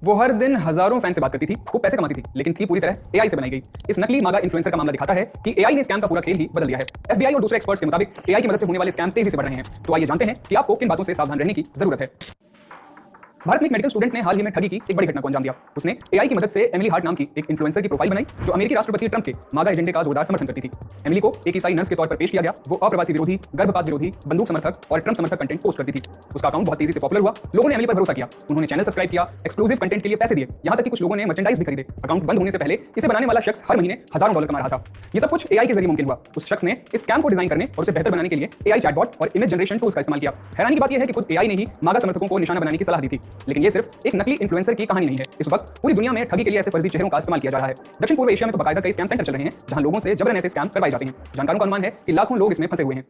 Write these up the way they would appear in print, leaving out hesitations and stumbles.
वो हर दिन हजारों फैन से बात करती थी, खूब पैसे कमाती थी, लेकिन थी पूरी तरह एआई से बनाई गई। इस नकली मागा इन्फ्लुएंसर का मामला दिखाता है कि एआई ने स्कैम का पूरा खेल ही बदल दिया है। एफबीआई और दूसरे एक्सपर्ट्स के मुताबिक एआई की मदद से होने वाले स्कैम तेजी से बढ़ रहे हैं। तो आइए जानते हैं कि आपको किन बातों से सावधान रहने की जरूरत है। भारत में एक मेडिकल स्टूडेंट ने हाल ही में ठगी की एक बड़ी घटना को अंजाम दिया। उसने एआई की मदद से एमिली हार्ट नाम की एक इन्फ्लुएंसर की प्रोफाइल बनाई जो अमेरिकी राष्ट्रपति ट्रंप के मागा एजेंडे का जोरदार समर्थन करती थी। एमिली को एक ईसाई नर्स के तौर पर पेश किया गया। वो अप्रवासी विरोधी, गर्भपात विरोधी, बंदूक समर्थक और ट्रंप समर्थक कंटेंट पोस्ट करती थी। उसका अकाउंट बहुत तेजी से पॉपुलर हुआ। लोगों ने एमिली पर भरोसा किया, उन्होंने चैनल सब्सक्राइब किया, एक्सक्लूसिव कंटेंट के लिए पैसे दिए, यहां तक कि कुछ लोगों ने मर्चेंडाइज भी खरीदे। अकाउंट बंद होने से पहले इसे बनाने वाला शख्स हर महीने हजारों डॉलर कमा रहा था। ये सब कुछ एआई के जरिए मुमकिन हुआ। उस शख्स ने इस स्कैम को डिजाइन करने और उसे बेहतर बनाने के लिए एआई चैटबॉट और इमेज जनरेशन टूल्स का इस्तेमाल किया। हैरानी की बात यह है कि खुद एआई ने ही मागा समर्थकों को निशाना बनाने की सलाह दी थी। लेकिन ये सिर्फ एक नकली इन्फ्लुएंसर की कहानी नहीं है। इस वक्त पूरी दुनिया में ठगी के लिए ऐसे फर्जी चेहरों का इस्तेमाल किया जा रहा है। दक्षिण पूर्व एशिया में तो बाकायदा कई स्कैम सेंटर चल रहे हैं जहां लोगों से जबरन ऐसे स्कैम करवाए जाते हैं। जानकारों का अनुमान है कि लाखों लोग इसमें फंसे हुए हैं।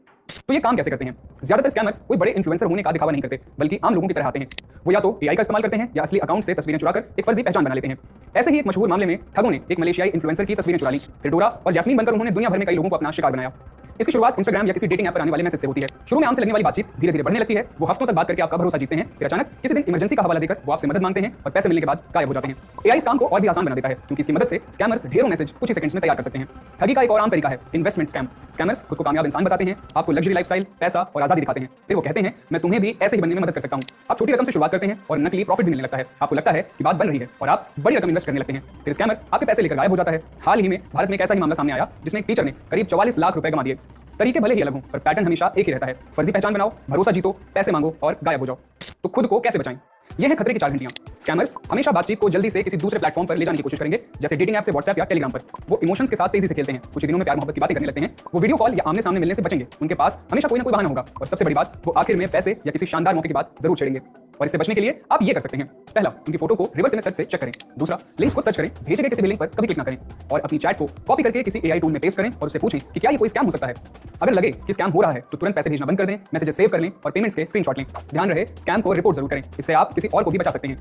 तो ये काम कैसे करते हैं? ज्यादातर स्कैमर्स कोई बड़े इन्फ्लुएंसर होने का दिखावा नहीं करते, बल्कि आम लोगों की तरह आते हैं। वो या तो एआई का इस्तेमाल करते हैं या असली अकाउंट से तस्वीरें चुराकर एक फर्जी पहचान बना लेते हैं। ऐसे ही एक मशहूर मामले में ठगों ने एक मलेशियाई इन्फ्लुएंसर की तस्वीरें चुरा ली, फिर डोरा और जैस्मीन बनकर उन्होंने दुनिया भर में कई लोगों को अपना शिकार बनाया। इसकी शुरुआत इंस्टाग्राम या किसी डेटिंग ऐप पर आने वाले मैसेज से होती है। शुरू में आम से लगने वाली बातचीत धीरे धीरे बढ़ने लगती है। वो हफ्तों तक बात करके आपका भरोसा जीतते हैं, फिर अचानक किसी दिन इमरजेंसी का हवाला देकर वो आपसे मदद मांगते हैं और पैसे मिलने के बाद गायब हो जाते हैं। एआई काम को और भी आसान बना देता है क्योंकि इसकी मदद से स्कैमर्स ढेरों मैसेज कुछ ही सेकंड्स में तैयार कर सकते हैं। ठगी का एक और आम तरीका है इन्वेस्टमेंट स्कैम। स्कैमर्स खुद को कामयाब इंसान बताते हैं, आपको लग्जरी लाइफस्टाइल, पैसा और आजादी दिखाते हैं। फिर वो कहते हैं मैं तुम्हें भी ऐसे ही बनने में मदद कर सकता हूं। आप छोटी रकम से शुरुआत करते हैं और नकली प्रॉफिट भी मिलने लगता है। आपको लगता है कि बात बन रही है और आप बड़ी रकम इन्वेस्ट करने लगते हैं। फिर स्कैमर आपके पैसे लेकर गायब हो जाता है। हाल ही में भारत में एक ऐसा ही मामला सामने आया जिसमें एक टीचर ने करीब 44 लाख रुपए गंवा दिए। तरीके भले ही अलग हों पर पैटर्न हमेशा एक ही रहता है। फर्जी पहचान बनाओ, भरोसा जीतो, पैसे मांगो और गायब हो जाओ। तो खुद को कैसे बचाएं? यह है खतरे की 4 घंटियां। स्कैमर्स हमेशा बातचीत को जल्दी से किसी दूसरे प्लेटफॉर्म पर ले जाने की कोशिश करेंगे, जैसे डेटिंग ऐप से व्हाट्सएप या टेलीग्राम पर। वो इमोशंस के साथ तेजी से खेलते हैं, कुछ दिनों में प्यार मोहब्बत की बातें करने लगते हैं। वो वीडियो कॉल या आमने सामने मिलने से बचेंगे, उनके पास हमेशा कोई ना कोई बहाना होगा। और सबसे बड़ी बात, वो आखिर में पैसे या किसी शानदार मौके की बात जरूर छेड़ेंगे। और इससे बचने के लिए आप ये कर सकते हैं। पहला, उनकी फोटो को रिवर्स इमेज सर्च से चेक करें। दूसरा, लिंक्स खुद सर्च करें, भेजे गए किसी भी लिंक पर कभी क्लिक ना करें। और अपनी चैट को कॉपी करके किसी एआई टूल में पेस्ट करें और उससे पूछें कि क्या ये कोई स्कैम हो सकता है। अगर लगे कि स्कैम हो रहा है तो तुरंत पैसे भेजना बंद कर दें, मैसेजेस सेव कर लें और पेमेंट्स के स्क्रीनशॉट लें। ध्यान रहे स्कैम को रिपोर्ट जरूर करें, इससे आप किसी और को भी बचा सकते हैं।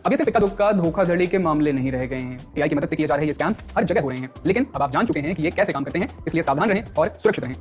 अब ये सिर्फ इक्का दुक्का धोखाधड़ी के मामले नहीं रह गए हैं। एआई की मदद से किए जा रहे ये स्कैम्स हर जगह हो रहे हैं। लेकिन अब आप जान चुके हैं कि ये कैसे काम करते हैं, इसलिए सावधान रहें और सुरक्षित रहें।